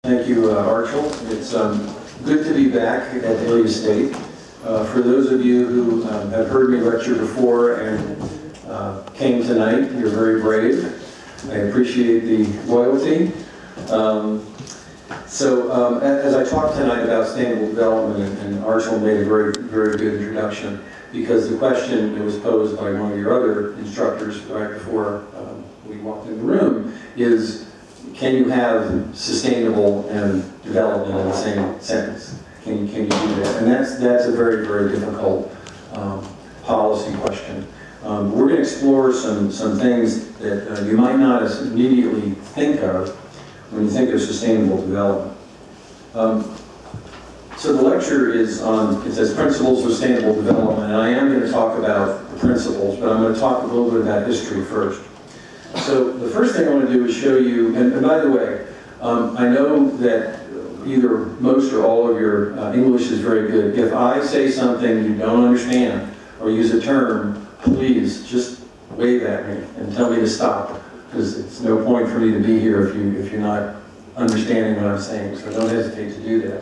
Thank you, Archel. It's good to be back at Ilia State. For those of you who have heard me lecture before and came tonight, you're very brave. I appreciate the loyalty. As I talk tonight about sustainable development, and Archel made a very good introduction, because the question that was posed by one of your other instructors right before we walked in the room is, can you have sustainable and development in the same sentence? Can you do that? And that's a very difficult policy question. We're going to explore some things that you might not immediately think of when you think of sustainable development. So the lecture is on, it says Principles of Sustainable Development, and I am going to talk about the principles, but I'm going to talk a little bit about history first. So the first thing I want to do is show you, and by the way, I know that either most or all of your English is very good. If I say something you don't understand or use a term, please just wave at me and tell me to stop, because it's no point for me to be here if you're not understanding what I'm saying, so don't hesitate to do that.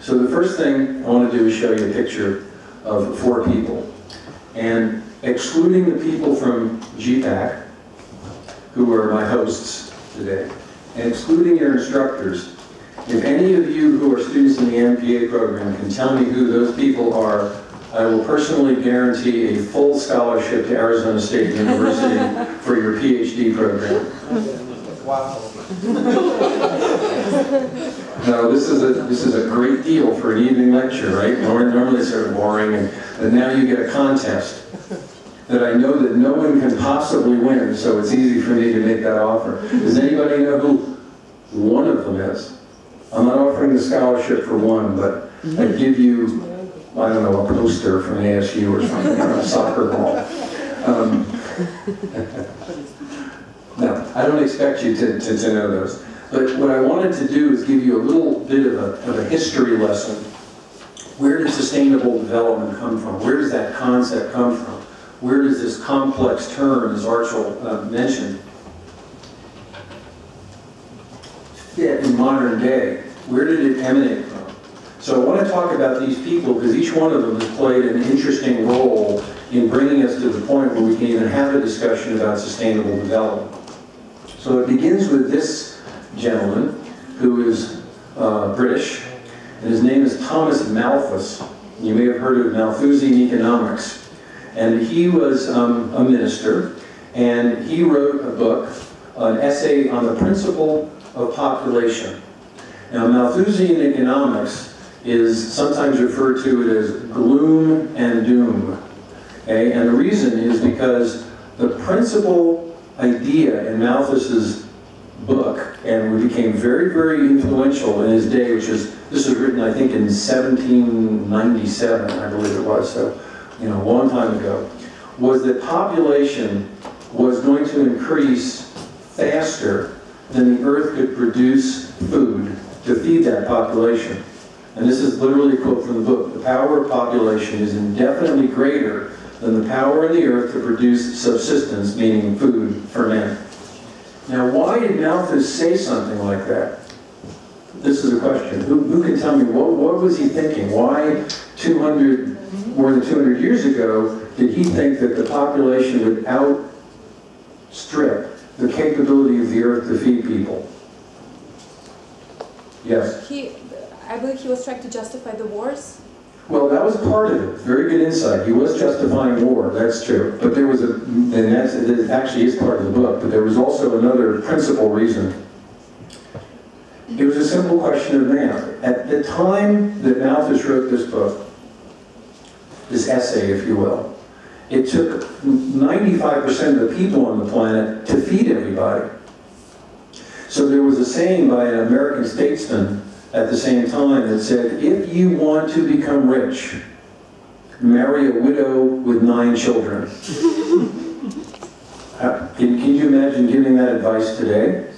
So the first thing I want to do is show you a picture of 4 people. And excluding the people from G-PAC, who are my hosts today, and excluding your instructors, if any of you who are students in the MPA program can tell me who those people are, I will personally guarantee a full scholarship to Arizona State University for your PhD program. Wow. No, this is a great deal for an evening lecture, right? Normally it's sort of boring, and now you get a contest that I know that no one can possibly win, so it's easy for me to make that offer. Does anybody know who one of them is? I'm not offering the scholarship for one, but I give you, I don't know, a poster from ASU or something, or a soccer ball. No, I don't expect you to know those. But what I wanted to do is give you a little bit of a history lesson. Where does sustainable development come from? Where does that concept come from? Where does this complex term, as Archel mentioned, fit in modern day? Where did it emanate from? So I want to talk about these people because each one of them has played an interesting role in bringing us to the point where we can even have a discussion about sustainable development. So it begins with this gentleman who is British, and his name is Thomas Malthus. You may have heard of Malthusian economics. And he was a minister, and he wrote a book, an essay on the principle of population. Now, Malthusian economics is sometimes referred to it as gloom and doom. Okay? And the reason is because the principal idea in Malthus's book, and it became very influential in his day, this was written, I think, in 1797, I believe it was, so, a long time ago, was that population was going to increase faster than the earth could produce food to feed that population. And this is literally a quote from the book. The power of population is indefinitely greater than the power in the earth to produce subsistence, meaning food for men. Now, why did Malthus say something like that? This is a question. Who can tell me, what was he thinking? Why more than 200 years ago, did he think that the population would outstrip the capability of the earth to feed people? Yes? I believe he was trying to justify the wars. Well, that was part of it. Very good insight. He was justifying war, that's true. But there was it actually is part of the book, but there was also another principal reason. It was a simple question of math. At the time that Malthus wrote this book, this essay, if you will, it took 95% of the people on the planet to feed everybody. So there was a saying by an American statesman at the same time that said, if you want to become rich, marry a widow with 9 children. Can you imagine giving that advice today?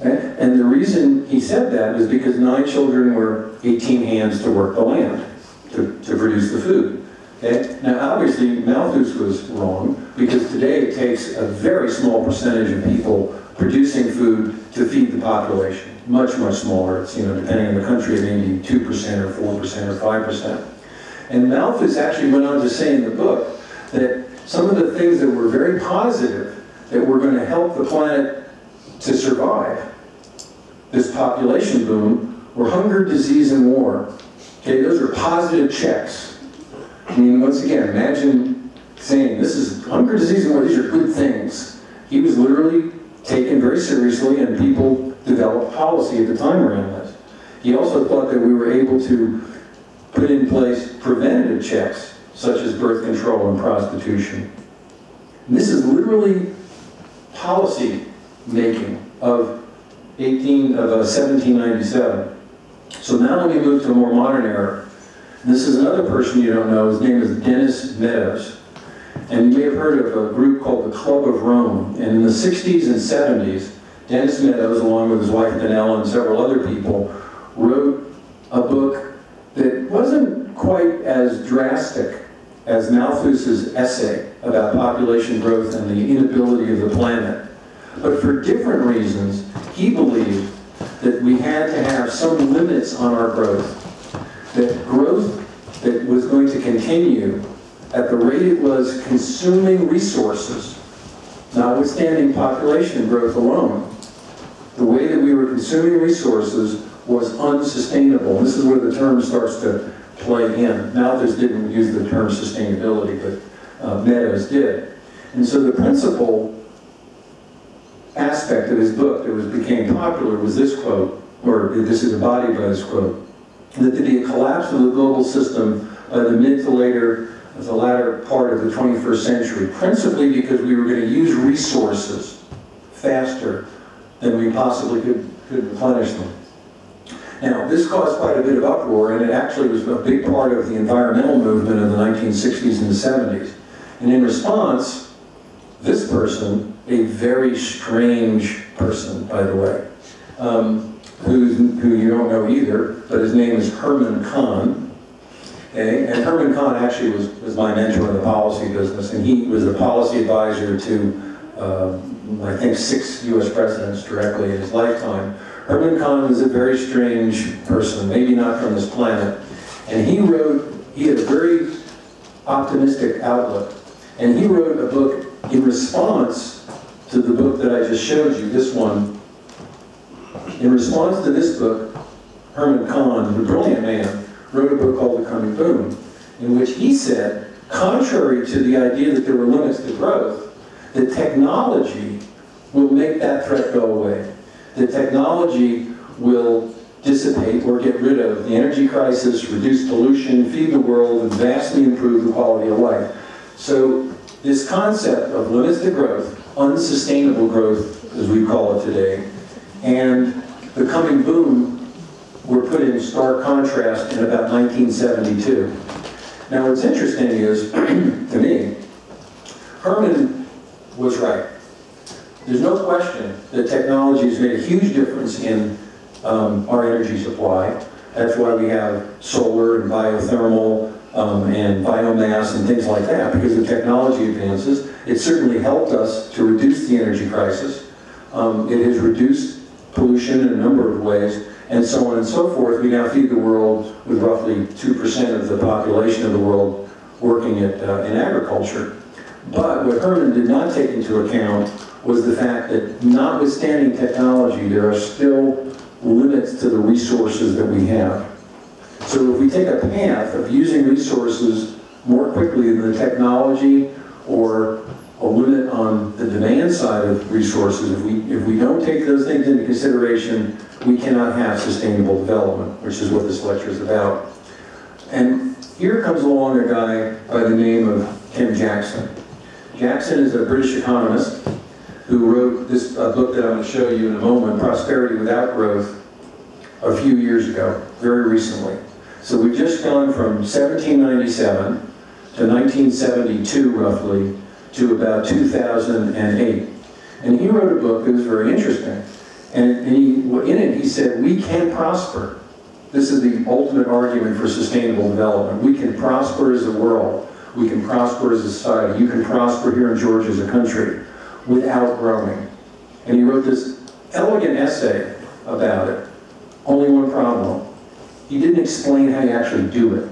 Okay? And the reason he said that is because 9 children were 18 hands to work the land, to produce the food. Okay? Now obviously Malthus was wrong, because today it takes a very small percentage of people producing food to feed the population. Much, much smaller. It's, depending on the country, maybe 2% or 4% or 5%. And Malthus actually went on to say in the book that some of the things that were very positive that were going to help the planet to survive this population boom were hunger, disease, and war. Okay, those are positive checks. I mean, once again, imagine saying this is hunger, disease, and war, these are good things. He was literally taken very seriously, and people developed policy at the time around this. He also thought that we were able to put in place preventative checks, such as birth control and prostitution. And this is literally policy making of 1797. So now let me move to a more modern era. This is another person you don't know. His name is Dennis Meadows. And you may have heard of a group called the Club of Rome. And in the 60s and 70s, Dennis Meadows, along with his wife Danelle and several other people, wrote a book that wasn't quite as drastic as Malthus's essay about population growth and the inability of the planet. But for different reasons, he believed that we had to have some limits on our growth. That growth that was going to continue at the rate it was consuming resources, notwithstanding population growth alone, the way that we were consuming resources was unsustainable. And this is where the term starts to play in. Malthus didn't use the term sustainability, but Meadows did. And so the principal aspect of his book that became popular was this quote, or this is embodied by this quote, that there'd be a collapse of the global system by the the latter part of the 21st century, principally because we were going to use resources faster than we possibly could replenish them. Now, this caused quite a bit of uproar, and it actually was a big part of the environmental movement of the 1960s and the 70s. And in response, this person, a very strange person, by the way, who you don't know either, but his name is Herman Kahn. Okay? And Herman Kahn actually was my mentor in the policy business, and he was a policy advisor to, I think, 6 US presidents directly in his lifetime. Herman Kahn was a very strange person, maybe not from this planet. And he had a very optimistic outlook. And he wrote a book in response to the book that I just showed you, this one. In response to this book, Herman Kahn, the brilliant man, wrote a book called The Coming Boom, in which he said, contrary to the idea that there were limits to growth, that technology will make that threat go away. That technology will dissipate or get rid of the energy crisis, reduce pollution, feed the world, and vastly improve the quality of life. So this concept of limits to growth, unsustainable growth, as we call it today, and the coming boom were put in stark contrast in about 1972. Now what's interesting is, to me, Herman was right. There's no question that technology has made a huge difference in our energy supply. That's why we have solar and biothermal and biomass and things like that, because the technology advances. It certainly helped us to reduce the energy crisis. It has reduced pollution in a number of ways, and so on and so forth. We now feed the world with roughly 2% of the population of the world working in agriculture. But what Herman did not take into account was the fact that notwithstanding technology, there are still limits to the resources that we have. So if we take a path of using resources more quickly than the technology, or a limit on the demand side of resources, if we don't take those things into consideration, we cannot have sustainable development, which is what this lecture is about. And here comes along a guy by the name of Tim Jackson. Jackson is a British economist who wrote this book that I'm going to show you in a moment, Prosperity Without Growth, a few years ago, very recently. So we've just gone from 1797 to 1972, roughly, to about 2008. And he wrote a book that was very interesting. And in it, he said, we can prosper. This is the ultimate argument for sustainable development. We can prosper as a world we can prosper as a society. You can prosper here in Georgia as a country without growing. And he wrote this elegant essay about it. Only one problem. He didn't explain how you actually do it.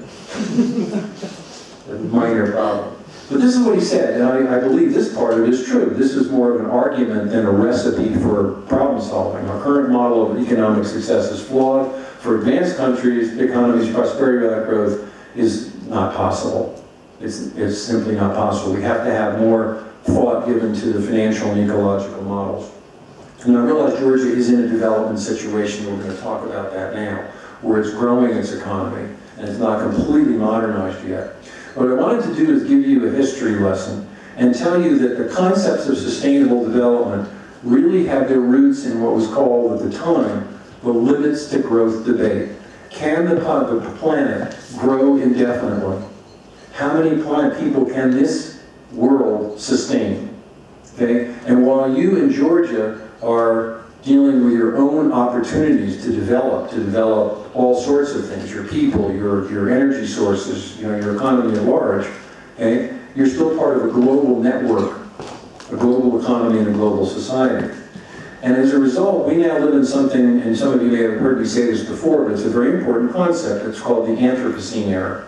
A minor problem. But this is what he said, and I believe this part of it is true. This is more of an argument than a recipe for problem solving. Our current model of economic success is flawed. For advanced countries, economies, prosperity without growth is not possible. It's simply not possible. We have to have more thought given to the financial and ecological models. And I realize Georgia is in a development situation, we're going to talk about that now, where it's growing its economy, and it's not completely modernized yet. What I wanted to do is give you a history lesson and tell you that the concepts of sustainable development really have their roots in what was called at the time the limits to growth debate. Can the planet grow indefinitely? How many people can this world sustain? Okay? And while you in Georgia are dealing with your own opportunities to develop all sorts of things, your people, your energy sources, your economy at large, okay? You're still part of a global network, a global economy and a global society. And as a result, we now live in something, and some of you may have heard me say this before, but it's a very important concept. It's called the Anthropocene era.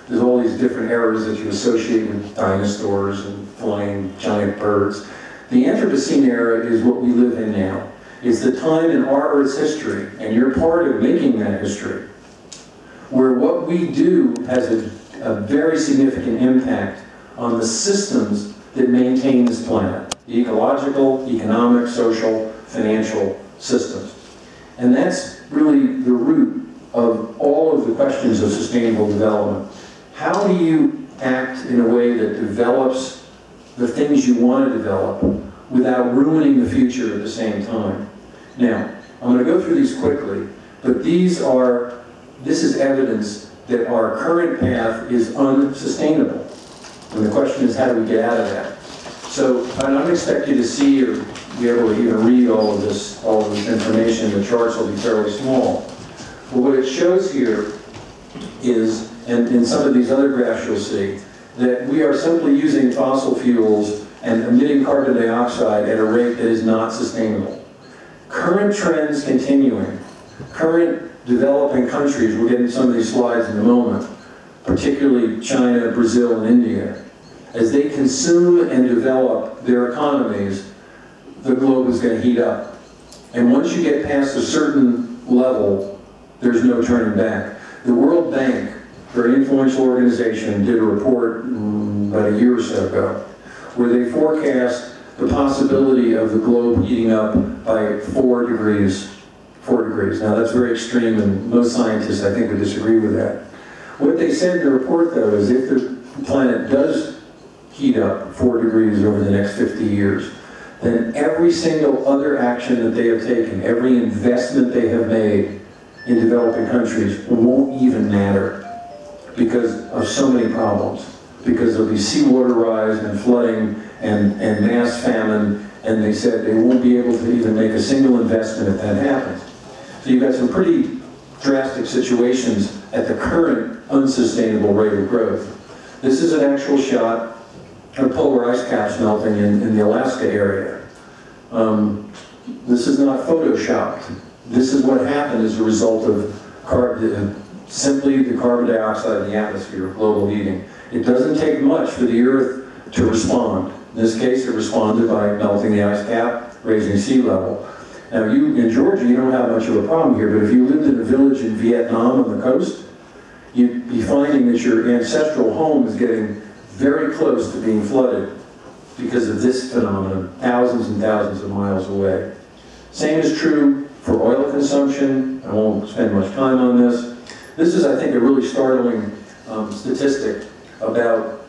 There's all these different eras that you associate with dinosaurs and flying giant birds. The Anthropocene era is what we live in now. It's the time in our Earth's history, and you're part of making that history, where what we do has a very significant impact on the systems that maintain this planet. The ecological, economic, social, financial systems. And that's really the root of all of the questions of sustainable development. How do you act in a way that develops the things you want to develop without ruining the future at the same time? Now, I'm going to go through these quickly, but this is evidence that our current path is unsustainable. And the question is, how do we get out of that? So I don't expect you to see or be able to even read all of this information. The charts will be fairly small. But what it shows here is, and in some of these other graphs you'll see, that we are simply using fossil fuels and emitting carbon dioxide at a rate that is not sustainable. Current trends continuing, current developing countries, we'll get into some of these slides in a moment, particularly China, Brazil, and India, as they consume and develop their economies, the globe is going to heat up. And once you get past a certain level, there's no turning back. The World Bank, a very influential organization, did a report about a year or so ago, where they forecast the possibility of the globe heating up by 4 degrees. 4 degrees. Now that's very extreme, and most scientists, I think, would disagree with that. What they said in the report, though, is if the planet does heat up 4 degrees over the next 50 years, then every single other action that they have taken, every investment they have made in developing countries won't even matter because of so many problems. Because there'll be seawater rise and flooding and mass famine, and they said they won't be able to even make a single investment if that happens. So you've got some pretty drastic situations at the current unsustainable rate of growth. This is an actual shot of polar ice caps melting in the Alaska area. This is not photoshopped. This is what happened as a result of simply the carbon dioxide in the atmosphere, global heating. It doesn't take much for the Earth to respond. In this case, it responded by melting the ice cap, raising sea level. Now, in Georgia, you don't have much of a problem here, but if you lived in a village in Vietnam on the coast, you'd be finding that your ancestral home is getting very close to being flooded because of this phenomenon, thousands and thousands of miles away. Same is true for oil consumption. I won't spend much time on this. This is, I think, a really startling statistic about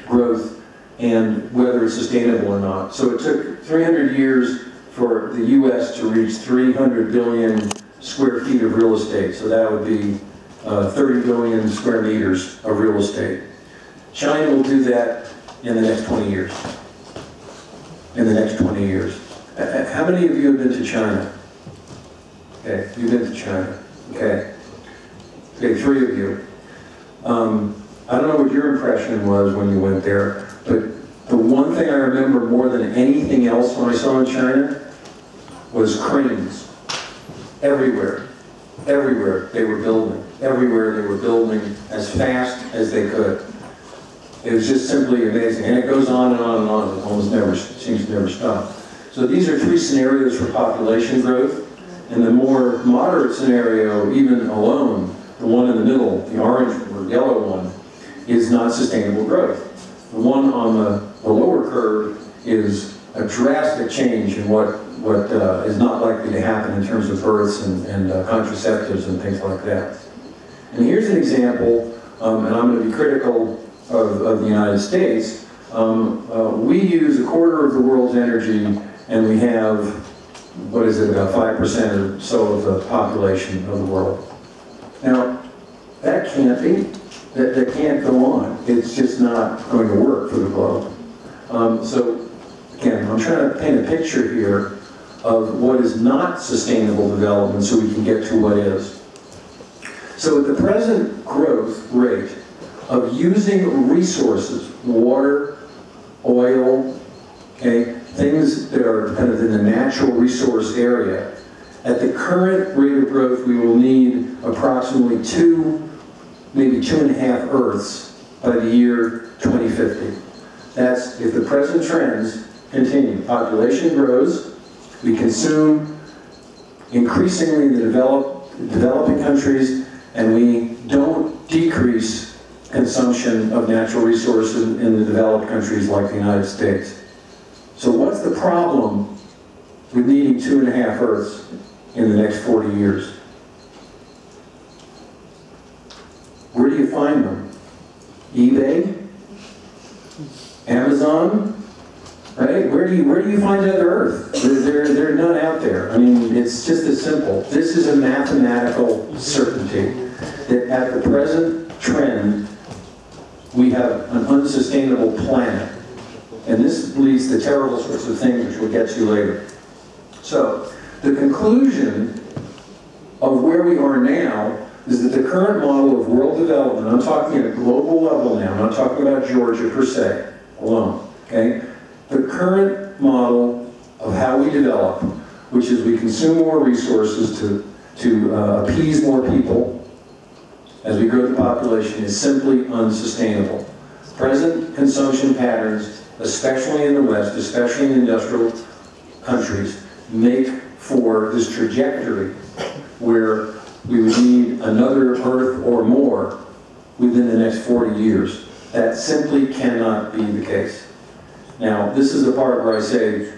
growth and whether it's sustainable or not. So it took 300 years for the US to reach 300 billion square feet of real estate. So that would be 30 billion square meters of real estate. China will do that in the next 20 years. In the next 20 years. How many of you have been to China? Okay, you've been to China. Okay. Okay, 3 of you. I don't know what your impression was when you went there, but the one thing I remember more than anything else when I saw in China was cranes. Everywhere. Everywhere they were building. Everywhere they were building as fast as they could. It was just simply amazing. And it goes on and on and on. It almost never seems to never stop. So these are three scenarios for population growth. And the more moderate scenario, even alone, the one in the middle, the orange or yellow one, is not sustainable growth. The one on the lower curve is a drastic change in what is not likely to happen in terms of births and contraceptives and things like that. And here's an example, and I'm going to be critical of the United States. We use 1/4 of the world's energy, and we have, what is it, about 5% or so of the population of the world. Now, that can't be. That can't go on. It's just not going to work for the globe. So, again, I'm trying to paint a picture here of what is not sustainable development so we can get to what is. So at the present growth rate of using resources, water, oil, okay, things that are kind of in the natural resource area, at the current rate of growth we will need approximately 2, maybe 2.5 Earths by the year 2050. That's if the present trends continue. Population grows, we consume increasingly in the developing countries, and we don't decrease consumption of natural resources in the developed countries like the United States. So what's the problem with needing 2.5 Earths in the next 40 years? Where do you find them? eBay? Amazon? Right? Where do you find other Earth? There are none out there. I mean, it's just as simple. This is a mathematical certainty that at the present trend, we have an unsustainable planet. And this leads to terrible sorts of things, which we'll get to later. So, the conclusion of where we are now is that the current model of world development, I'm talking at a global level now, I'm not talking about Georgia per se, alone, okay? The current model of how we develop, which is we consume more resources to appease more people as we grow the population, is simply unsustainable. Present consumption patterns, especially in the West, especially in industrial countries, make for this trajectory where we would need another Earth or more within the next 40 years. That simply cannot be the case. Now, this is the part where I say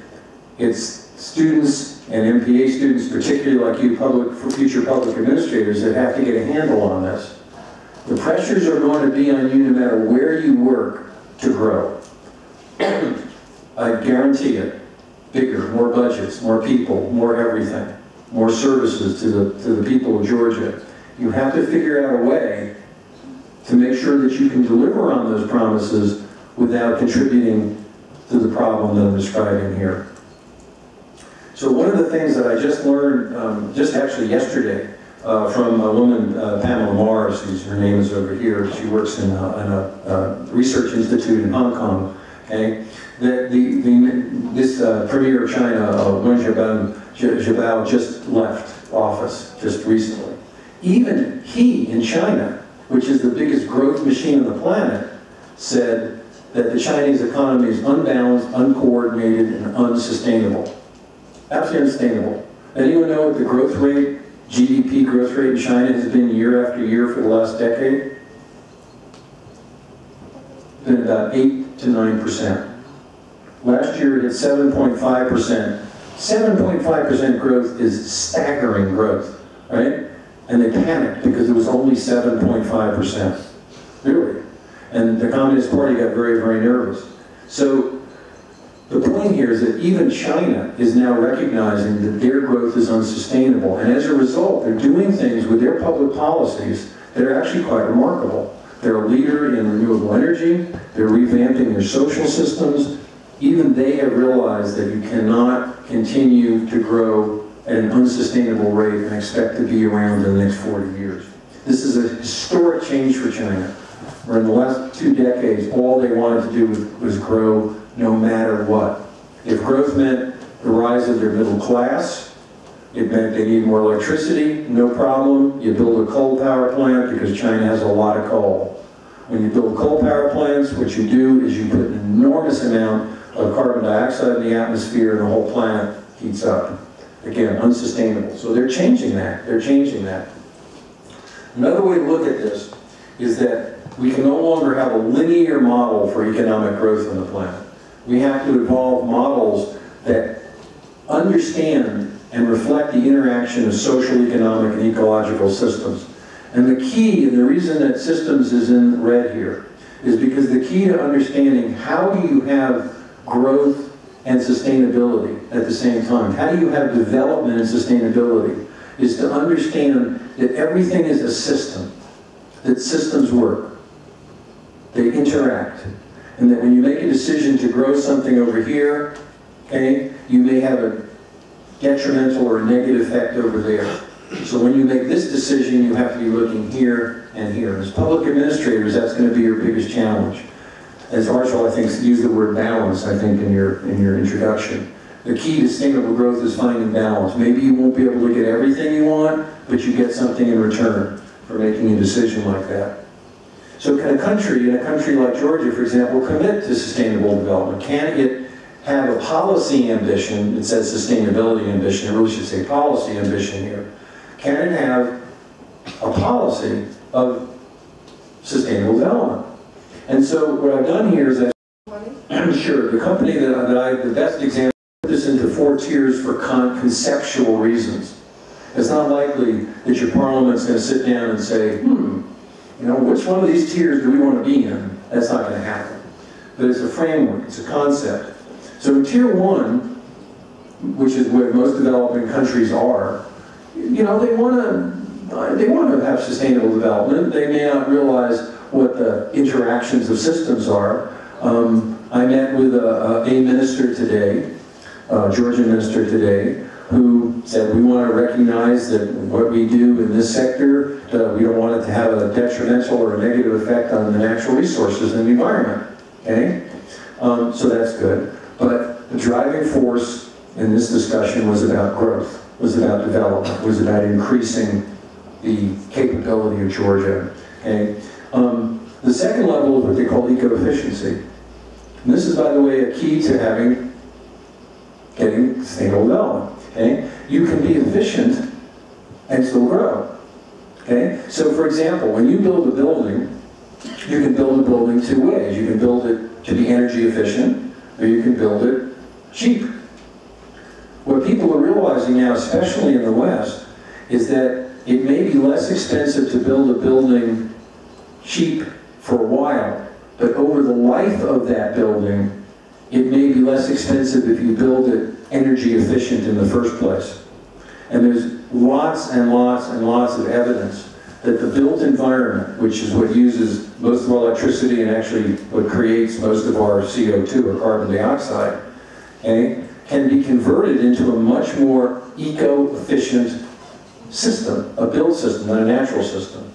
it's students and MPA students, particularly like you, future public administrators, that have to get a handle on this. The pressures are going to be on you no matter where you work to grow. I guarantee it. Bigger, more budgets, more people, more everything, more services to the people of Georgia. You have to figure out a way to make sure that you can deliver on those promises without contributing to the problem that I'm describing here. So one of the things that I just learned, just actually yesterday, from a woman, Pamela Mars, her name is over here. She works in a research institute in Hong Kong. Okay, that this premier of China, Wen Jiabao, just left office just recently. Even he in China, which is the biggest growth machine on the planet, said that the Chinese economy is unbalanced, uncoordinated, and unsustainable. Absolutely unsustainable. Anyone know what the growth rate, GDP growth rate in China has been year after year for the last decade? It's been about 8 to 9%. Last year it hit 7.5%. 7.5% growth is staggering growth, right? And they panicked because it was only 7.5%. Really. And the Communist Party got very, very nervous. So the point here is that even China is now recognizing that their growth is unsustainable. And as a result, they're doing things with their public policies that are actually quite remarkable. They're a leader in renewable energy. They're revamping their social systems. Even they have realized that you cannot continue to grow at an unsustainable rate and expect to be around in the next 40 years. This is a historic change for China. or in the last 2 decades, all they wanted to do was grow no matter what. If growth meant the rise of their middle class, it meant they need more electricity, no problem. You build a coal power plant because China has a lot of coal. When you build coal power plants, what you do is you put an enormous amount of carbon dioxide in the atmosphere and the whole planet heats up. Again, unsustainable. So they're changing that. They're changing that. Another way to look at this is that we can no longer have a linear model for economic growth on the planet. We have to evolve models that understand and reflect the interaction of social, economic, and ecological systems. And the key, and the reason that systems is in red here, is because the key to understanding how do you have growth and sustainability at the same time, how do you have development and sustainability, is to understand that everything is a system, that systems work, they interact, and that when you make a decision to grow something over here, okay, you may have a detrimental or a negative effect over there. So when you make this decision, you have to be looking here and here. As public administrators, that's going to be your biggest challenge. As Archel, I think, used the word balance, I think, in your introduction. The key to sustainable growth is finding balance. Maybe you won't be able to get everything you want, but you get something in return for making a decision like that. So can a country, in a country like Georgia, for example, commit to sustainable development? Can it have a policy ambition? It says sustainability ambition. I really should say policy ambition here. Can it have a policy of sustainable development? And so what I've done here is I'm sure the company the best example, put this into 4 tiers for conceptual reasons. It's not likely that your parliament's going to sit down and say, you know, which one of these tiers do we want to be in? That's not going to happen. But it's a framework, it's a concept. So in tier 1, which is where most developing countries are, you know, they want to have sustainable development. They may not realize what the interactions of systems are. I met with a minister today, a Georgian minister today, who said we want to recognize that what we do in this sector, we don't want it to have a detrimental or a negative effect on the natural resources and the environment. Okay? So that's good. But the driving force in this discussion was about growth, was about development, was about increasing the capability of Georgia. Okay? The second level is what they call eco-efficiency. And this is, by the way, a key to getting sustainable development. Okay? You can be efficient and still grow. Okay? So, for example, when you build a building, you can build a building 2 ways. You can build it to be energy efficient, or you can build it cheap. What people are realizing now, especially in the West, is that it may be less expensive to build a building cheap for a while, but over the life of that building, it may be less expensive if you build it energy efficient in the first place. And there's lots and lots and lots of evidence that the built environment, which is what uses most of our electricity and actually what creates most of our CO2 or carbon dioxide, okay, can be converted into a much more eco-efficient system, a built system, not a natural system.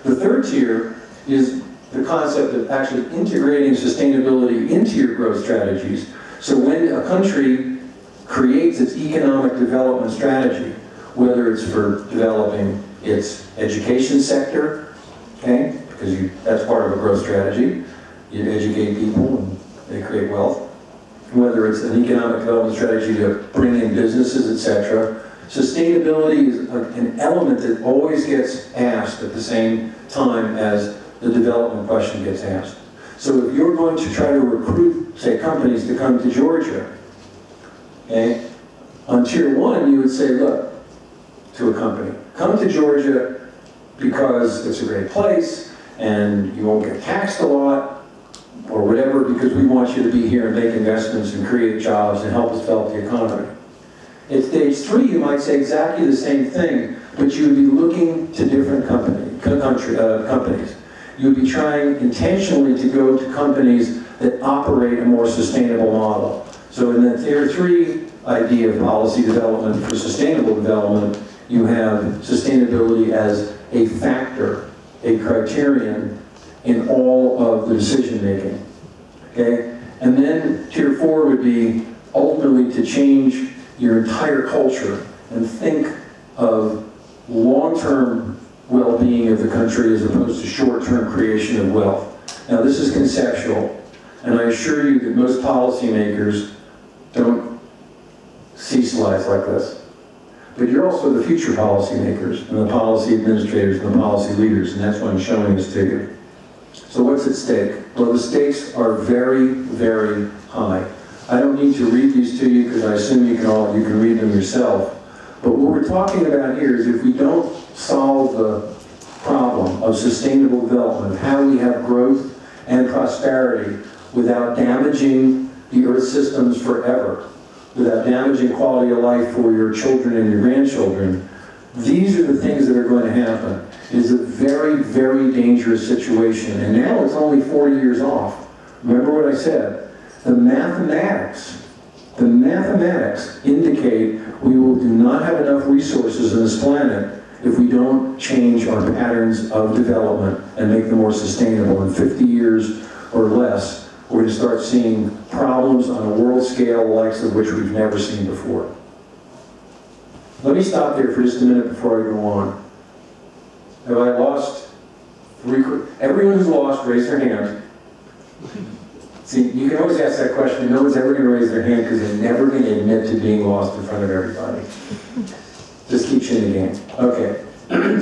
The third tier is the concept of actually integrating sustainability into your growth strategies. So when a country creates its economic development strategy, whether it's for developing its education sector, okay, because that's part of a growth strategy. You educate people and they create wealth. Whether it's an economic development strategy to bring in businesses, etc. Sustainability is an element that always gets asked at the same time as the development question gets asked. So if you're going to try to recruit, say, companies to come to Georgia, okay, on tier 1 you would say, look, to a company, come to Georgia because it's a great place and you won't get taxed a lot or whatever, because we want you to be here and make investments and create jobs and help us develop the economy. At stage 3 you might say exactly the same thing, but you would be looking to different companies. You would be trying intentionally to go to companies that operate a more sustainable model. So in the tier 3 idea of policy development for sustainable development, you have sustainability as a factor, a criterion, in all of the decision making. Okay? And then tier 4 would be ultimately to change your entire culture and think of long-term well-being of the country as opposed to short-term creation of wealth. Now this is conceptual, and I assure you that most policymakers don't see slides like this. But you're also the future policymakers, and the policy administrators, and the policy leaders, and that's why I'm showing this to you. So what's at stake? Well, the stakes are very, very high. I don't need to read these to you because I assume you can read them yourself. But what we're talking about here is if we don't solve the problem of sustainable development, of how we have growth and prosperity without damaging the Earth systems forever, without damaging quality of life for your children and your grandchildren, these are the things that are going to happen. It is a very, very dangerous situation. And now it's only 40 years off. Remember what I said. The mathematics indicate we do not have enough resources on this planet if we don't change our patterns of development and make them more sustainable. In 50 years or less, we're going to start seeing problems on a world scale the likes of which we've never seen before. Let me stop there for just a minute before I go on. Have I lost? Everyone who's lost, raise their hand. See, you can always ask that question. No one's ever going to raise their hand because they're never going to admit to being lost in front of everybody. Just keeps you in the game. Okay,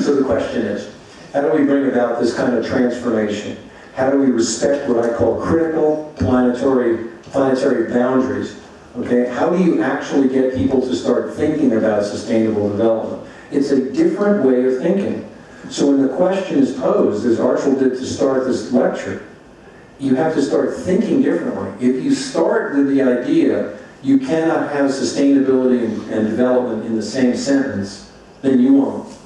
so the question is, how do we bring about this kind of transformation? How do we respect what I call critical planetary boundaries? Okay, how do you actually get people to start thinking about sustainable development? It's a different way of thinking. So when the question is posed, as Archel did to start this lecture, you have to start thinking differently. If you start with the idea you cannot have sustainability and development in the same sentence, then you won't.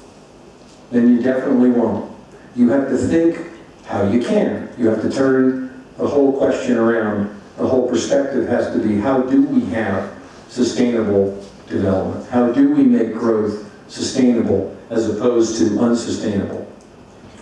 Then you definitely won't. You have to think how you can. You have to turn the whole question around. The whole perspective has to be, how do we have sustainable development? How do we make growth sustainable as opposed to unsustainable?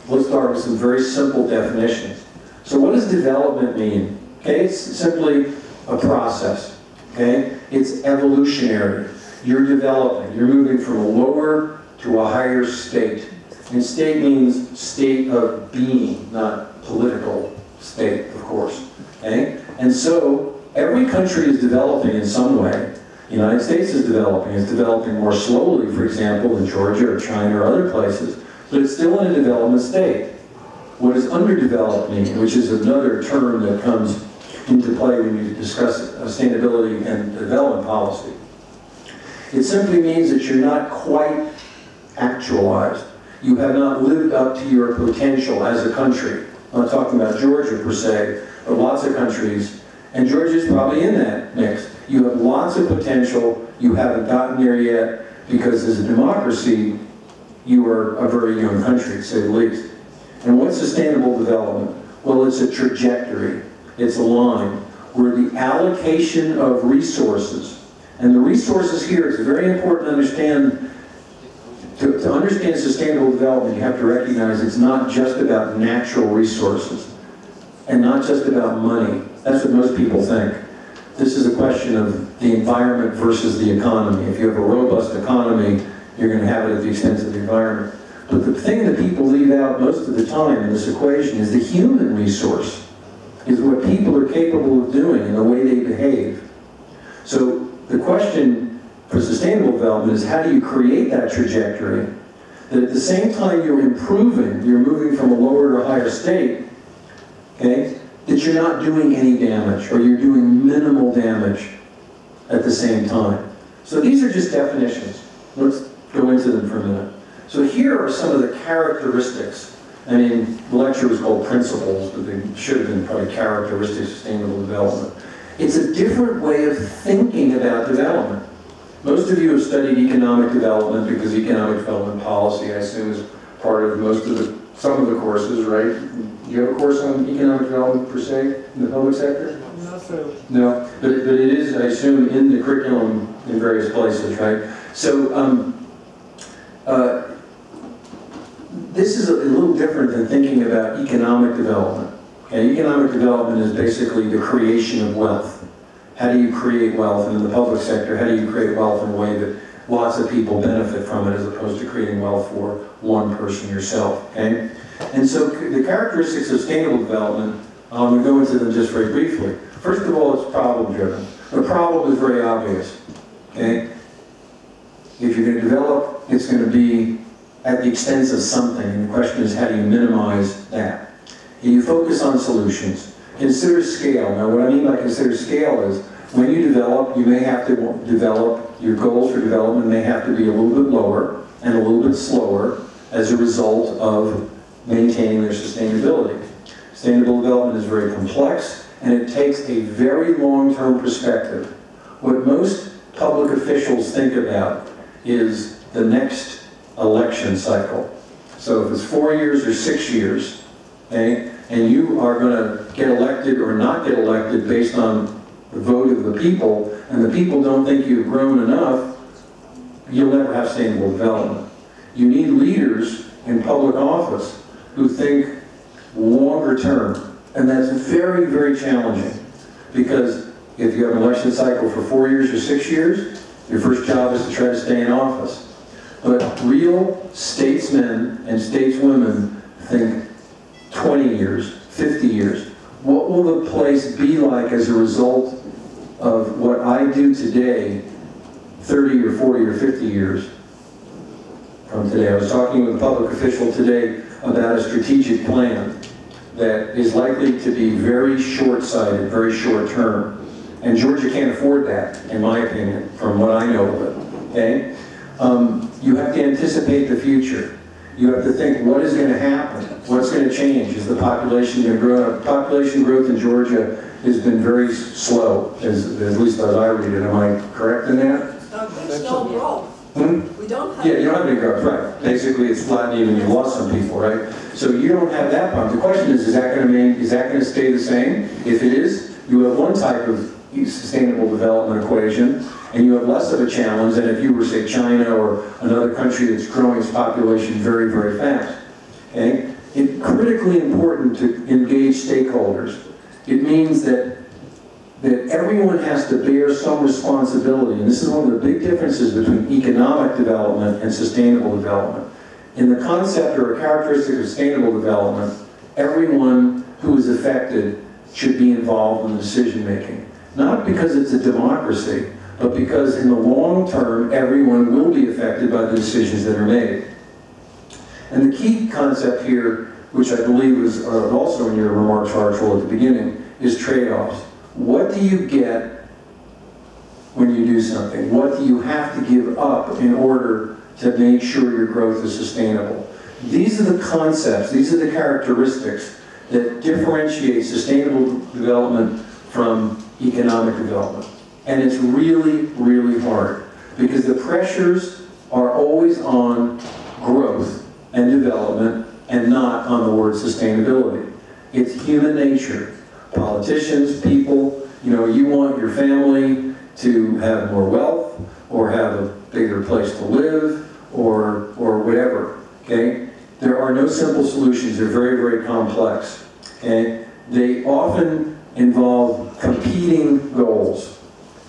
Let's start with some very simple definitions. So what does development mean? Okay, it's simply a process. Okay, it's evolutionary. You're developing. You're moving from a lower to a higher state. And state means state of being, not political state, of course. Okay? And so every country is developing in some way. The United States is developing. It's developing more slowly, for example, in Georgia or China or other places, but it's still in a development state. What does underdeveloped mean, which is another term that comes into play when you discuss sustainability and development policy? It simply means that you're not quite actualized. You have not lived up to your potential as a country. I'm not talking about Georgia per se, but lots of countries, and Georgia's probably in that mix. You have lots of potential, you haven't gotten there yet, because as a democracy, you are a very young country, to say the least. And what's sustainable development? Well, it's a trajectory. It's a line where the allocation of resources, and the resources here, it's very important to understand, to understand sustainable development, you have to recognize it's not just about natural resources and not just about money. That's what most people think. This is a question of the environment versus the economy. If you have a robust economy, you're going to have it at the expense of the environment. But the thing that people leave out most of the time in this equation is the human resource, is what people are capable of doing and the way they behave. So the question for sustainable development is, how do you create that trajectory that at the same time you're improving, you're moving from a lower to a higher state, okay, that you're not doing any damage or you're doing minimal damage at the same time. So these are just definitions. Let's go into them for a minute. So here are some of the characteristics. I mean, the lecture was called Principles, but they should have been probably Characteristics of Sustainable Development. It's a different way of thinking about development. Most of you have studied economic development because economic development policy, I assume, is part of some of the courses, right? Do you have a course on economic development per se in the public sector? No, sir. No, but it is, I assume, in the curriculum in various places, right? So this is a little different than thinking about economic development. Okay? Economic development is basically the creation of wealth. How do you create wealth? And in the public sector, how do you create wealth in a way that lots of people benefit from it as opposed to creating wealth for one person yourself? Okay? And so the characteristics of sustainable development, I'm going to go into them just very briefly. First of all, it's problem-driven. The problem is very obvious. Okay? If you're going to develop, it's going to be at the expense of something, and the question is, how do you minimize that? And you focus on solutions. Consider scale. Now, what I mean by consider scale is, when you develop, you may have to develop, your goals for development may have to be a little bit lower and a little bit slower as a result of maintaining their sustainability. Sustainable development is very complex, and it takes a very long-term perspective. What most public officials think about is the next election cycle. So if it's 4 years or 6 years, okay, and you are going to get elected or not get elected based on the vote of the people, and the people don't think you've grown enough, you'll never have sustainable development. You need leaders in public office who think longer term, and that's very, very challenging, because if you have an election cycle for 4 years or 6 years, your first job is to try to stay in office. But real statesmen and stateswomen think 20 years, 50 years. What will the place be like as a result of what I do today 30 or 40 or 50 years from today? I was talking with a public official today about a strategic plan that is likely to be very short-sighted, very short-term. And Georgia can't afford that, in my opinion, from what I know of it, okay? You have to anticipate the future. You have to think, what is going to happen? What's going to change? Is the population going to grow? Population growth in Georgia has been very slow, at least as I read it. Am I correct in that? There's no growth. We don't have. Yeah, you don't have any growth, right? Basically, it's flattening and you've lost some people, right? So you don't have that problem. The question is that going to stay the same? If it is, you have one type of sustainable development equation, and you have less of a challenge than if you were, say, China or another country that's growing its population very, very fast. Okay? It's critically important to engage stakeholders. It means that everyone has to bear some responsibility, and this is one of the big differences between economic development and sustainable development. In the concept or a characteristic of sustainable development, everyone who is affected should be involved in the decision making. Not because it's a democracy, but because in the long term, everyone will be affected by the decisions that are made. And the key concept here, which I believe was also in your remarks, Archel, at the beginning, is trade-offs. What do you get when you do something? What do you have to give up in order to make sure your growth is sustainable? These are the concepts, these are the characteristics that differentiate sustainable development from economic development. And it's really, really hard, because the pressures are always on growth and development and not on the word sustainability. It's human nature. Politicians, people, you want your family to have more wealth or have a bigger place to live or whatever, okay? There are no simple solutions. They're very, very complex, okay? They often involve competing goals.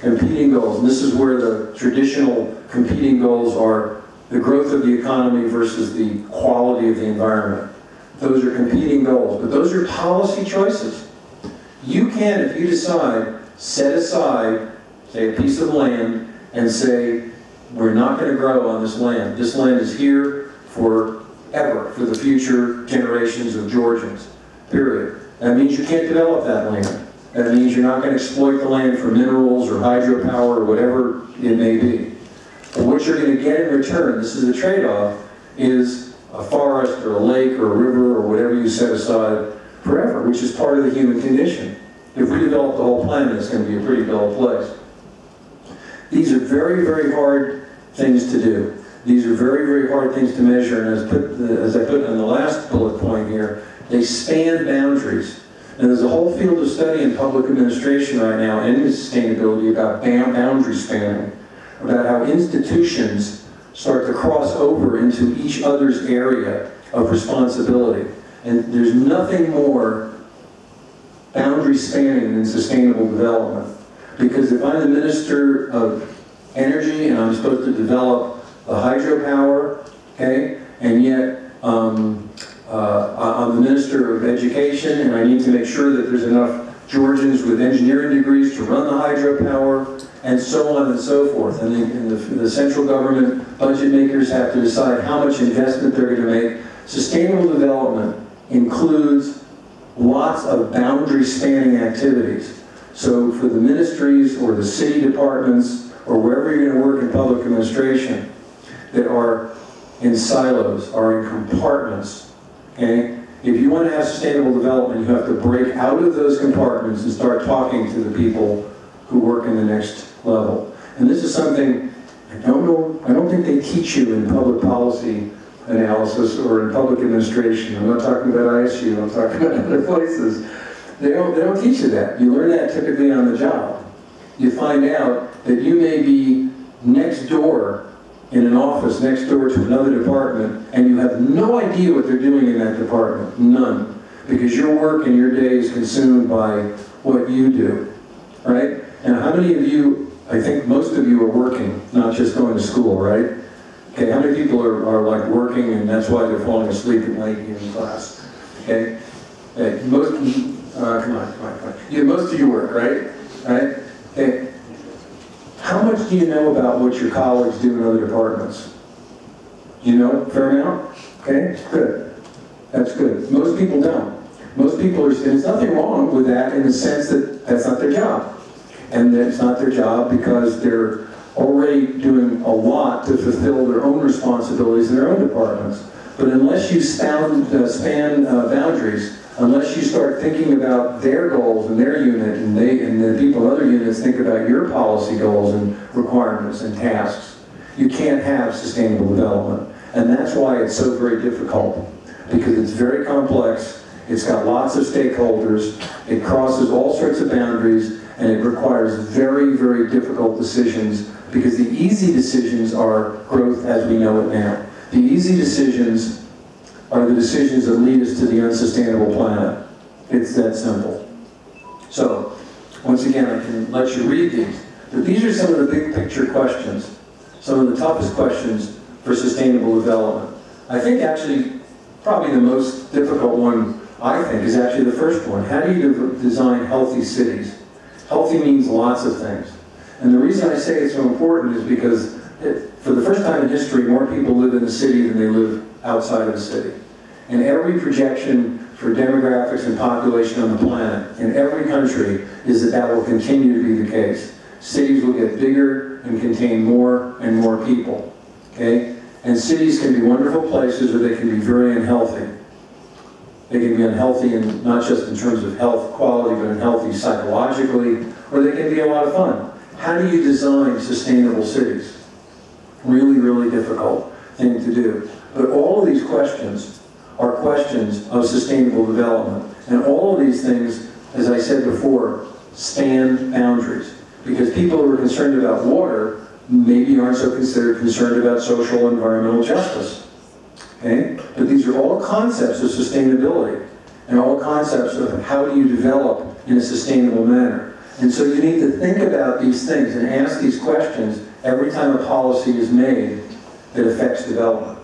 Competing goals, and this is where the traditional competing goals are the growth of the economy versus the quality of the environment. Those are competing goals, but those are policy choices. You can, if you decide, set aside, say, a piece of land and say, we're not going to grow on this land. This land is here forever, for the future generations of Georgians, period. That means you can't develop that land. That means you're not going to exploit the land for minerals or hydropower or whatever it may be. But what you're going to get in return, this is the trade-off, is a forest or a lake or a river or whatever you set aside forever, which is part of the human condition. If we develop the whole planet, it's going to be a pretty dull place. These are very, very hard things to do. These are very, very hard things to measure, and as I put in the last bullet point here, they span boundaries. And there's a whole field of study in public administration right now and in sustainability about boundary spanning, about how institutions start to cross over into each other's area of responsibility. And there's nothing more boundary spanning than sustainable development. Because if I'm the Minister of Energy and I'm supposed to develop the hydropower, okay, and yet I'm the Minister of Education and I need to make sure that there's enough Georgians with engineering degrees to run the hydropower, and so on and so forth. And the central government budget makers have to decide how much investment they're going to make. Sustainable development includes lots of boundary spanning activities. So for the ministries or the city departments or wherever you're going to work in public administration that are in silos, are in compartments, okay? If you want to have sustainable development, you have to break out of those compartments and start talking to the people who work in the next level. And this is something, I don't think they teach you in public policy analysis or in public administration. I'm not talking about ISU, I'm talking about other places. They don't teach you that. You learn that typically on the job. You find out that you may be next door in an office next door to another department, and you have no idea what they're doing in that department. None. Because your work and your day is consumed by what you do. Right? And how many of you, I think most of you are working, not just going to school, right? Okay, how many people are like working and that's why they're falling asleep at night in class? Okay? Most, come on. Yeah, most of you work, right? Right? Okay. How much do you know about what your colleagues do in other departments? Do you know a fair amount? Okay, good. That's good. Most people don't. Most people are, and there's nothing wrong with that in the sense that that's not their job. And that it's not their job because they're already doing a lot to fulfill their own responsibilities in their own departments. But unless you span boundaries, unless you start thinking about their goals and their unit, and the people in other units think about your policy goals and requirements and tasks, you can't have sustainable development. And that's why it's so very difficult, because it's very complex, it's got lots of stakeholders, it crosses all sorts of boundaries, and it requires very, very difficult decisions, because the easy decisions are growth as we know it now. The easy decisions are the decisions that lead us to the unsustainable planet. It's that simple. So, once again, I can let you read these. But these are some of the big picture questions, some of the toughest questions for sustainable development. I think actually, probably the most difficult one, I think, is actually the first one. How do you design healthy cities? Healthy means lots of things. And the reason I say it's so important is because for the first time in history, more people live in the city than they live outside of the city. And every projection for demographics and population on the planet, in every country, is that that will continue to be the case. Cities will get bigger and contain more and more people, okay? And cities can be wonderful places, or they can be very unhealthy. They can be unhealthy, in, not just in terms of health quality, but unhealthy psychologically, or they can be a lot of fun. How do you design sustainable cities? Really, really difficult thing to do. But all of these questions are questions of sustainable development. And all of these things, as I said before, span boundaries. Because people who are concerned about water maybe aren't so concerned about social and environmental justice. Okay? But these are all concepts of sustainability and all concepts of how do you develop in a sustainable manner. And so you need to think about these things and ask these questions every time a policy is made that affects development.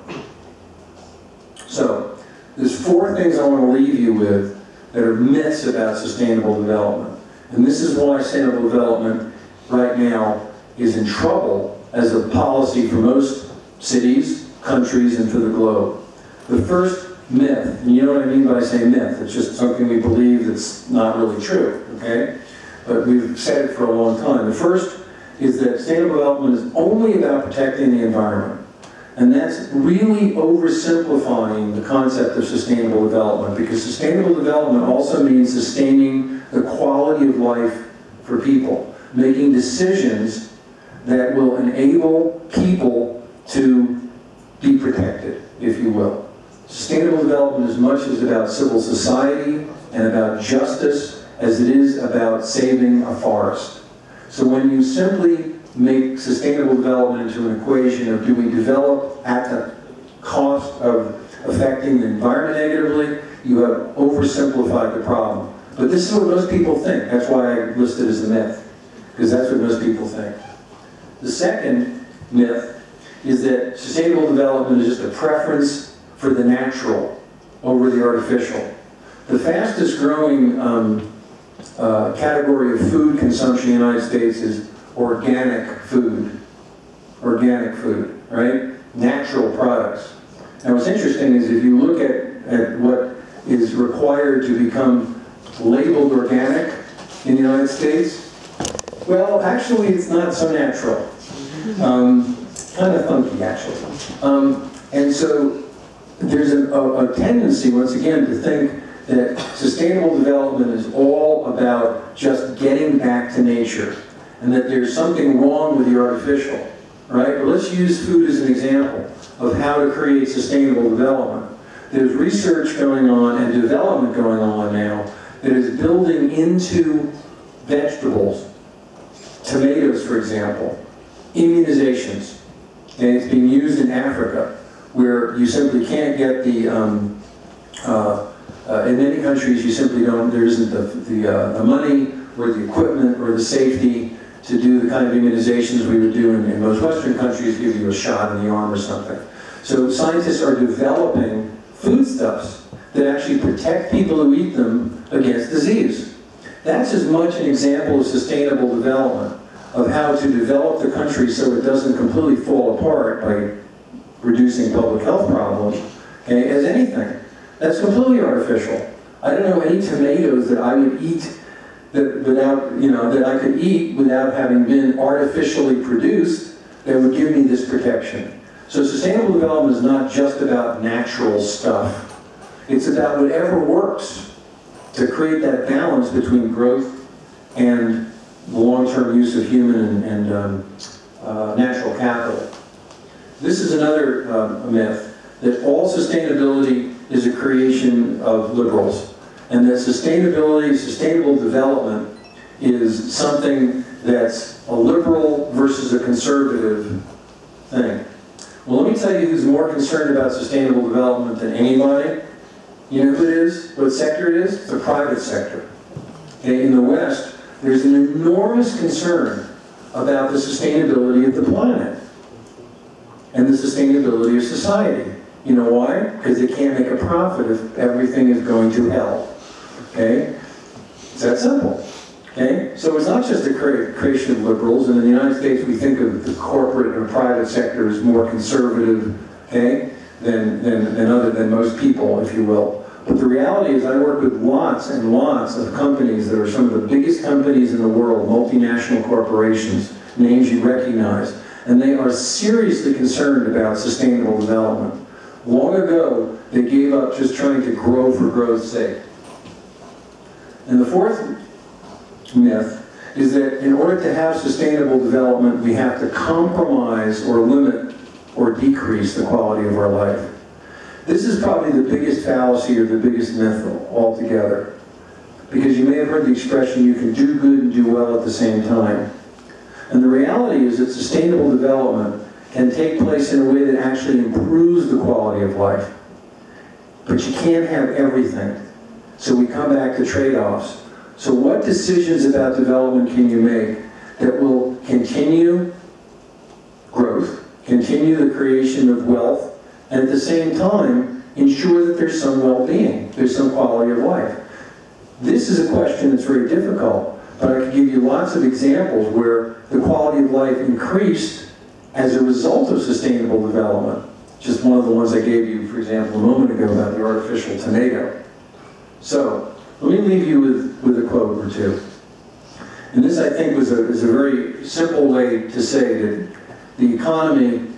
So, there's 4 things I want to leave you with that are myths about sustainable development. And this is why sustainable development right now is in trouble as a policy for most cities, countries, and for the globe. The first myth, and you know what I mean by saying myth, it's just something we believe that's not really true, okay? But we've said it for a long time. The first is that sustainable development is only about protecting the environment. And that's really oversimplifying the concept of sustainable development, because sustainable development also means sustaining the quality of life for people, making decisions that will enable people to be protected, if you will. Sustainable development as much is about civil society and about justice as it is about saving a forest. So when you simply make sustainable development into an equation of do we develop at the cost of affecting the environment negatively, you have oversimplified the problem. But this is what most people think. That's why I list it as a myth, because that's what most people think. The second myth is that sustainable development is just a preference for the natural over the artificial. The fastest growing category of food consumption in the United States is organic food. Organic food, right? Natural products. Now what's interesting is if you look at what is required to become labeled organic in the United States, well, actually it's not so natural. Kind of funky, actually. And so there's a tendency, once again, to think that sustainable development is all about just getting back to nature, and that there's something wrong with the artificial, right? But let's use food as an example of how to create sustainable development. There's research going on and development going on now that is building into vegetables, tomatoes, for example, immunizations. And it's being used in Africa, where you simply can't get the, in many countries you simply don't, there isn't the money or the equipment or the safety to do the kind of immunizations we would do in most Western countries, give you a shot in the arm or something. So scientists are developing foodstuffs that actually protect people who eat them against disease. That's as much an example of sustainable development, of how to develop the country so it doesn't completely fall apart by reducing public health problems, okay, as anything. That's completely artificial. I don't know any tomatoes that I would eat that I could eat without having been artificially produced that would give me this protection. So sustainable development is not just about natural stuff. It's about whatever works to create that balance between growth and the long-term use of human and natural capital. This is another myth, that all sustainability is a creation of liberals, and that sustainable development is something that's a liberal versus a conservative thing. Well, let me tell you who's more concerned about sustainable development than anybody. You know who it is? What sector it is? The private sector. Okay, in the West, there's an enormous concern about the sustainability of the planet and the sustainability of society. You know why? Because they can't make a profit if everything is going to hell. Okay? It's that simple. Okay? So it's not just a creation of liberals, and in the United States we think of the corporate and private sector as more conservative, okay, than most people, if you will. But the reality is I work with lots and lots of companies that are some of the biggest companies in the world, multinational corporations, names you recognize, and they are seriously concerned about sustainable development. Long ago, they gave up just trying to grow for growth's sake. And the fourth myth is that in order to have sustainable development, we have to compromise or limit or decrease the quality of our life. This is probably the biggest fallacy or the biggest myth altogether. Because you may have heard the expression, you can do good and do well at the same time. And the reality is that sustainable development can take place in a way that actually improves the quality of life. But you can't have everything. So we come back to trade-offs. So what decisions about development can you make that will continue growth, continue the creation of wealth, and at the same time ensure that there's some well-being, there's some quality of life? This is a question that's very difficult, but I could give you lots of examples where the quality of life increased as a result of sustainable development. Just one of the ones I gave you, for example, a moment ago about the artificial tomato. So, let me leave you with a quote or two. And this, I think, is a very simple way to say that the economy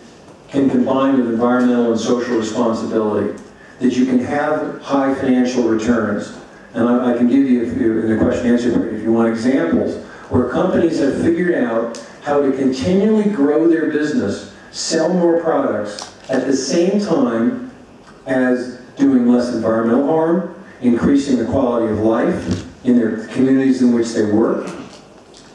can combine with environmental and social responsibility, that you can have high financial returns. And I can give you, in the question answer period, if you want examples, where companies have figured out how to continually grow their business, sell more products, at the same time as doing less environmental harm, increasing the quality of life in their communities in which they work,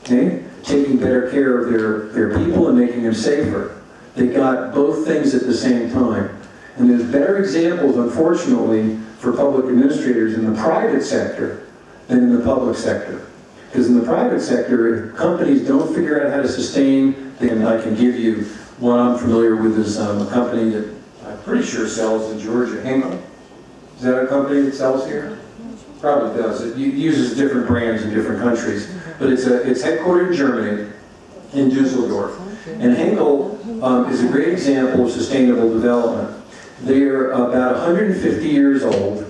okay? Taking better care of their people and making them safer. They got both things at the same time. And there's better examples, unfortunately, for public administrators in the private sector than in the public sector. Because in the private sector, if companies don't figure out how to sustain, then I can give you one I'm familiar with is a company that I'm pretty sure sells in Georgia. Henkel? Is that a company that sells here? Probably does. It uses different brands in different countries. But it's headquartered in Germany, in Dusseldorf. And Henkel is a great example of sustainable development. They're about 150 years old.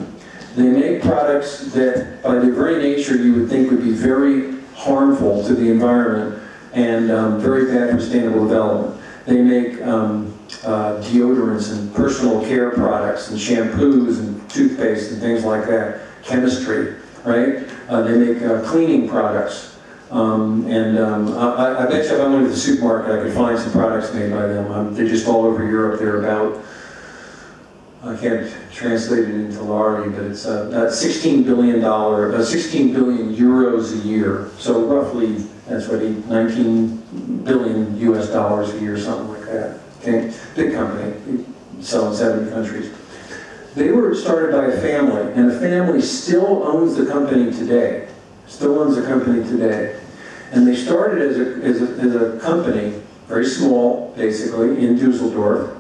They make products that, by their very nature, you would think would be very harmful to the environment and very bad for sustainable development. They make deodorants and personal care products and shampoos and toothpaste and things like that. Chemistry, right? They make cleaning products. I bet you if I went to the supermarket, I could find some products made by them. They're just all over Europe. They're about, I can't translate it into lari, but it's about $16 billion euros a year. So roughly, that's what, 19 billion US dollars a year, something like that. Okay, big company, sell in 70 countries. They were started by a family, and the family still owns the company today. Still owns the company today. And they started as a company, very small, basically, in Dusseldorf.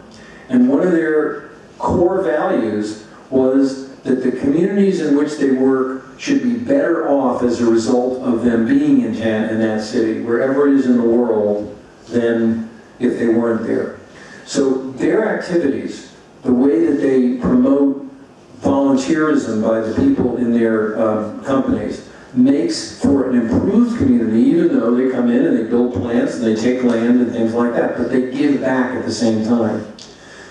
And one of their core values was that the communities in which they work should be better off as a result of them being in that city, wherever it is in the world, than if they weren't there. So their activities, the way that they promote volunteerism by the people in their companies, makes for an improved community, even though they come in and they build plants and they take land and things like that, but they give back at the same time.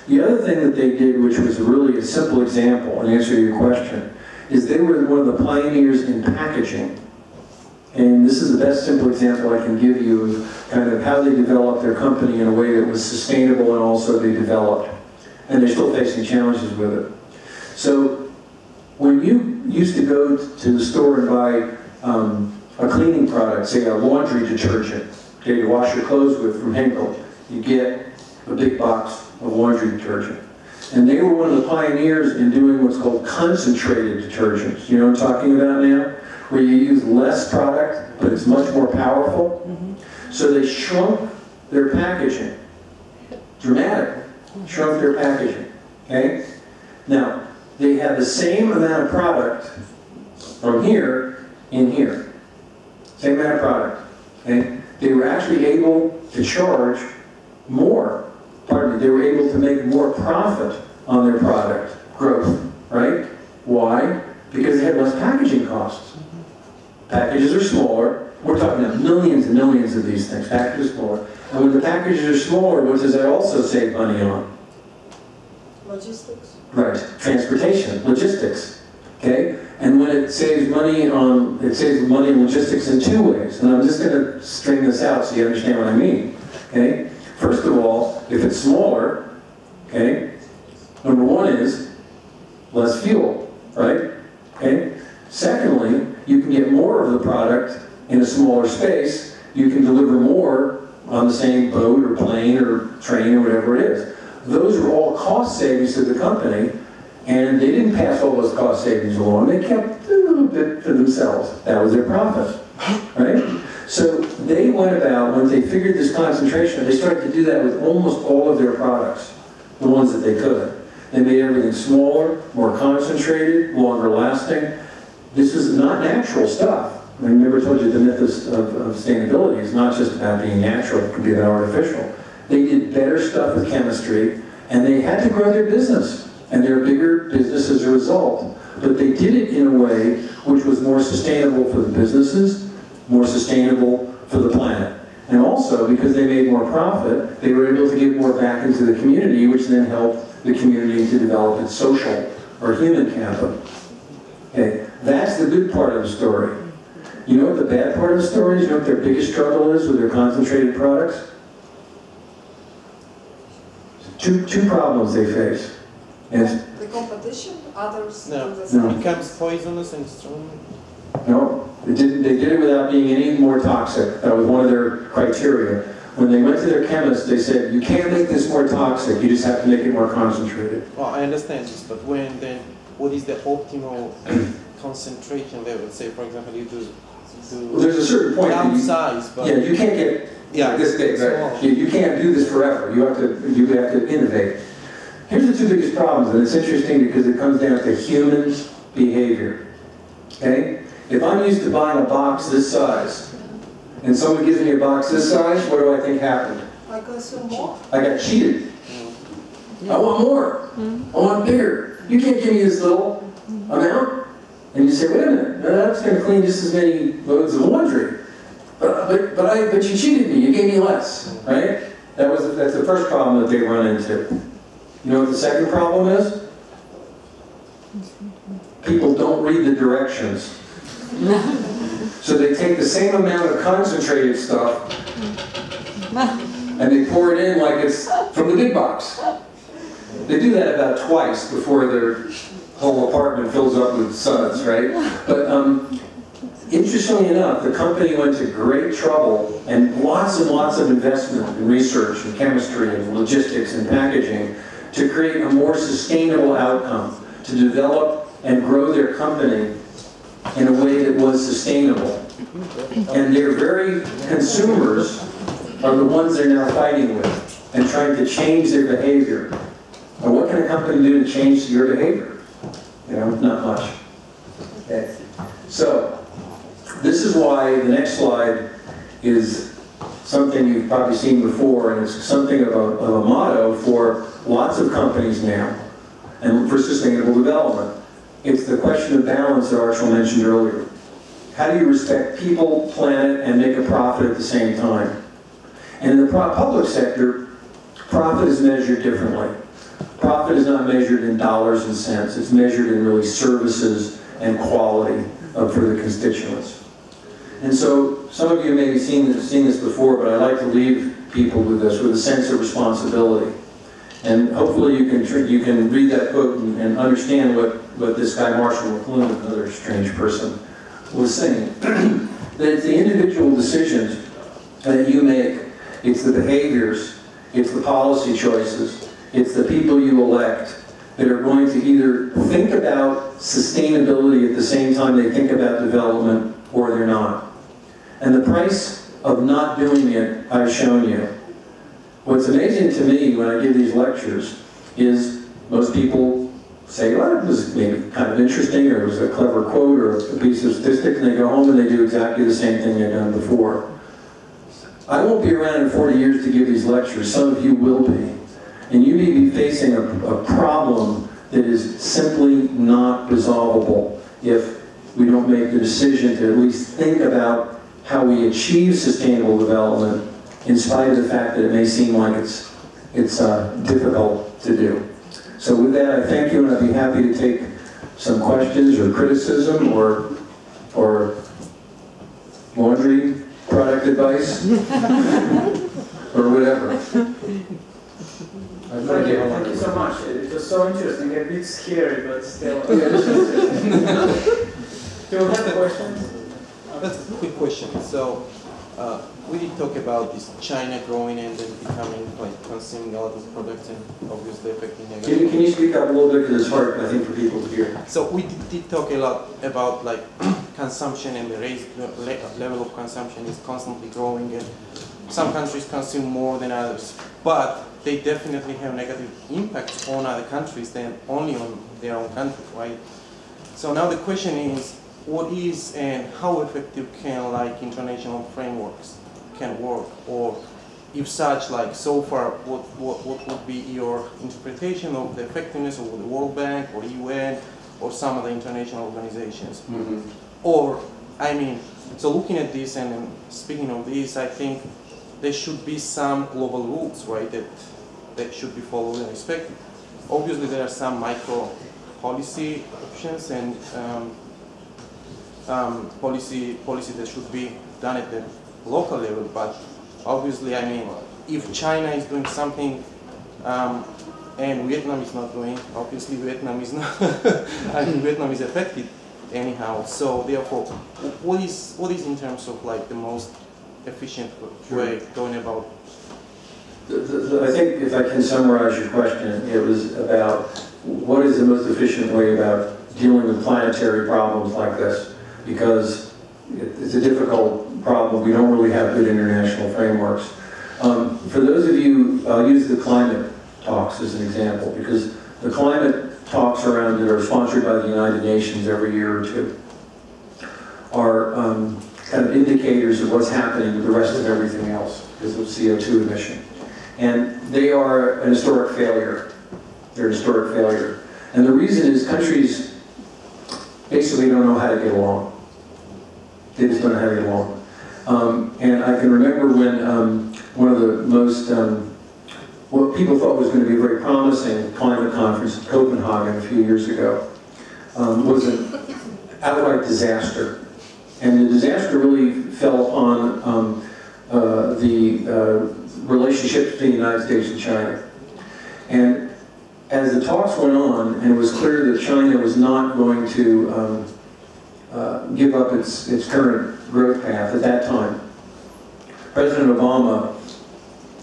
The other thing that they did, which was really a simple example, in answer to your question, is they were one of the pioneers in packaging. And this is the best simple example I can give you of kind of how they developed their company in a way that was sustainable and also they developed. And they're still facing challenges with it. So when you used to go to the store and buy a cleaning product, say a laundry detergent, okay, to wash your clothes with from Henkel, you get a big box of laundry detergent. And they were one of the pioneers in doing what's called concentrated detergents. You know what I'm talking about now? Where you use less product, but it's much more powerful. Mm-hmm. So they shrunk their packaging dramatically. Shrunk their packaging, okay? Now, they have the same amount of product from here in here. Same amount of product, okay? They were actually able to charge more. Pardon me, they were able to make more profit on their product growth, right? Why? Because they had less packaging costs. Packages are smaller. We're talking about millions and millions of these things. Packages are smaller. And when the packages are smaller, what does that also save money on? Logistics. Right. Transportation, logistics. Okay? And when it saves money on logistics in two ways. And I'm just going to string this out so you understand what I mean. Okay? First of all, if it's smaller, okay, number one is less fuel, right? Okay? Secondly, you can get more of the product in a smaller space. You can deliver more on the same boat or plane or train or whatever it is. Those are all cost savings to the company, and they didn't pass all those cost savings along. They kept a little bit for themselves. That was their profit, right? So they went about, when they figured this concentration, they started to do that with almost all of their products, the ones that they could. They made everything smaller, more concentrated, longer lasting. This is not natural stuff. I never told you the myth of sustainability is not just about being natural, it could be about artificial. They did better stuff with chemistry, and they had to grow their business, and they're a bigger business as a result. But they did it in a way which was more sustainable for the businesses, more sustainable for the planet. And also, because they made more profit, they were able to give more back into the community, which then helped the community to develop its social or human capital. Okay, that's the good part of the story. You know what the bad part of the story is? You know what their biggest struggle is with their concentrated products? Two problems they face. Yes? The competition, others. No, No. it becomes poisonous and strong. No, they did it without being any more toxic. That was one of their criteria. When they went to their chemist, they said, you can't make this more toxic, you just have to make it more concentrated. Well, I understand this, but when then, what is the optimal concentration level? Say, for example, you do Well, there's a certain point that downsize, but yeah, you can't get like this big, right? You can't do this forever. You have to innovate. Here's the two biggest problems, and it's interesting because it comes down to human behavior. Okay? If I'm used to buying a box this size, and someone gives me a box this size, what do I think happened? I consume more. I got cheated. I want more. I want bigger. You can't give me this little amount. And you say, wait a minute, that's going to clean just as many loads of laundry. But you cheated me. You gave me less, right? That's the first problem that they run into. You know what the second problem is? People don't read the directions. So they take the same amount of concentrated stuff and they pour it in like it's from the big box. They do that about twice before their whole apartment fills up with suds, right? But interestingly enough, the company went to great trouble and lots of investment in research and chemistry and logistics and packaging to create a more sustainable outcome, to develop and grow their company in a way that was sustainable. And their very consumers are the ones they're now fighting with and trying to change their behavior. And what can a company do to change your behavior? You know, not much. Okay. So, this is why the next slide is something you've probably seen before, and it's something of a motto for lots of companies now, and for sustainable development. It's the question of balance that Archel mentioned earlier. How do you respect people, planet, and make a profit at the same time? And in the public sector, profit is measured differently. Profit is not measured in dollars and cents. It's measured in really services and quality for the constituents. And so, some of you may have seen this before, but I like to leave people with this, with a sense of responsibility. And hopefully you can read that quote and understand what this guy Marshall McLuhan, another strange person, was saying. That it's the individual decisions that you make, it's the behaviors, it's the policy choices, it's the people you elect that are going to either think about sustainability at the same time they think about development, or they're not. And the price of not doing it, I've shown you. What's amazing to me when I give these lectures is most people say, well, it was maybe kind of interesting, or it was a clever quote, or a piece of statistic, and they go home and they do exactly the same thing they've done before. I won't be around in 40 years to give these lectures. Some of you will be. And you may be facing a problem that is simply not resolvable if we don't make the decision to at least think about how we achieve sustainable development, in spite of the fact that it may seem like it's difficult to do. So with that, I thank you, and I'd be happy to take some questions or criticism or laundry product advice or whatever. Thank you so much. It was so interesting, a bit scary, but still. Do you have questions? That's a quick question. So, we did talk about this China growing and then becoming, like, consuming a lot of products and obviously affecting negatively. Can you speak up a little bit, because it's hard, I think, for people to hear. So we did talk a lot about, like, consumption, and the level of consumption is constantly growing, and some countries consume more than others, but they definitely have negative impacts on other countries than only on their own country, right? So now the question is, what is and how effective can, like, international frameworks can work, or if such, like, so far, what would be your interpretation of the effectiveness of the World Bank or UN or some of the international organizations? Mm-hmm. Or, I mean, so looking at this and speaking of this, I think there should be some global rules, right, that should be followed and respected. Obviously, there are some micro policy options and policy that should be done at the local level, but obviously, I mean, if China is doing something and Vietnam is not doing, obviously Vietnam is not, I mean, Vietnam is affected anyhow, so therefore, what is in terms of, like, the most efficient way going about? I think if I can summarize your question, it was about what is the most efficient way about dealing with planetary problems like this, because it's a difficult problem. We don't really have good international frameworks. For those of you, I'll use the climate talks as an example, because the climate talks around it are sponsored by the United Nations every year or two, are kind of indicators of what's happening with the rest of everything else because of CO2 emission. And they are an historic failure. They're a historic failure. And the reason is countries basically don't know how to get along. They just don't know how to get along. And I can remember when one of the most, what people thought was going to be a very promising climate conference in Copenhagen a few years ago was an outright disaster. And the disaster really fell upon the relationship between the United States and China. And as the talks went on, and it was clear that China was not going to give up its current growth path at that time, President Obama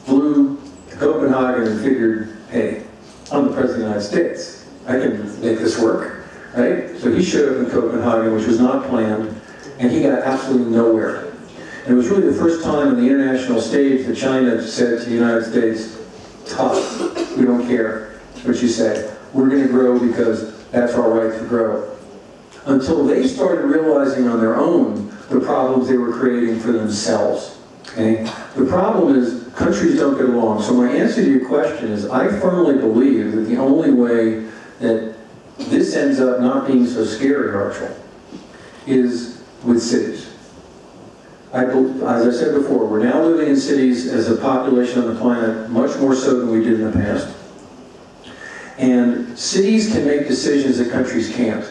flew to Copenhagen and figured, hey, I'm the President of the United States. I can make this work, right? So he showed up in Copenhagen, which was not planned, and he got absolutely nowhere. And it was really the first time on the international stage that China said to the United States, tough, we don't care what you say. We're going to grow because that's our right to grow. Until they started realizing on their own the problems they were creating for themselves. Okay? The problem is countries don't get along. So my answer to your question is I firmly believe that the only way that this ends up not being so scary, Archel, is with cities. As I said before, we're now living in cities as a population on the planet much more so than we did in the past. And cities can make decisions that countries can't.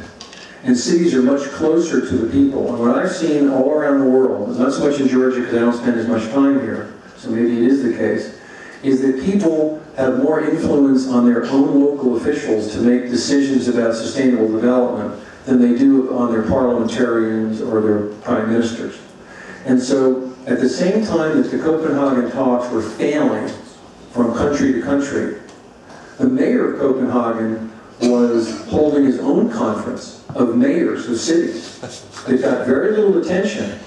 And cities are much closer to the people. And what I've seen all around the world, not so much in Georgia because I don't spend as much time here, so maybe it is the case, is that people have more influence on their own local officials to make decisions about sustainable development than they do on their parliamentarians or their prime ministers. And so, at the same time that the Copenhagen talks were failing from country to country, the mayor of Copenhagen was holding his own conference of mayors of cities. They got very little attention,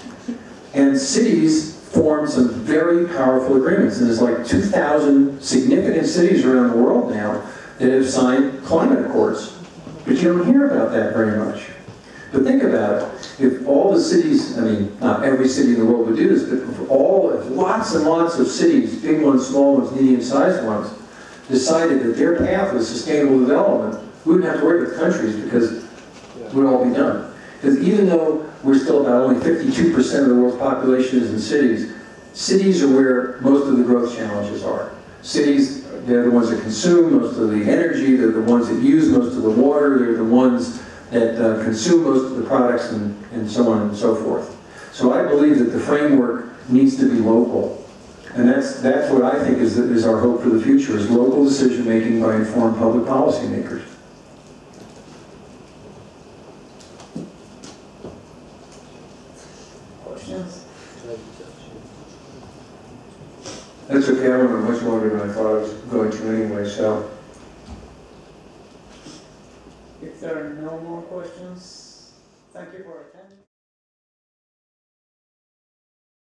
and cities formed some very powerful agreements. And there's like 2,000 significant cities around the world now that have signed climate accords. But you don't hear about that very much. But think about it. If all the cities, I mean, not every city in the world would do this, but if lots and lots of cities, big ones, small ones, medium-sized ones, decided that their path was sustainable development, we wouldn't have to worry with countries because it would all be done. Because even though we're still about only 52% of the world's population is in cities, cities are where most of the growth challenges are. Cities, they're the ones that consume most of the energy, they're the ones that use most of the water, they're the ones that consume most of the products and so on and so forth. So I believe that the framework needs to be local. And that's what I think is our hope for the future, is local decision making by informed public policy makers. Questions? That's okay, I went much longer than I thought I was going to anyway, so. If there are no more questions, thank you for attending.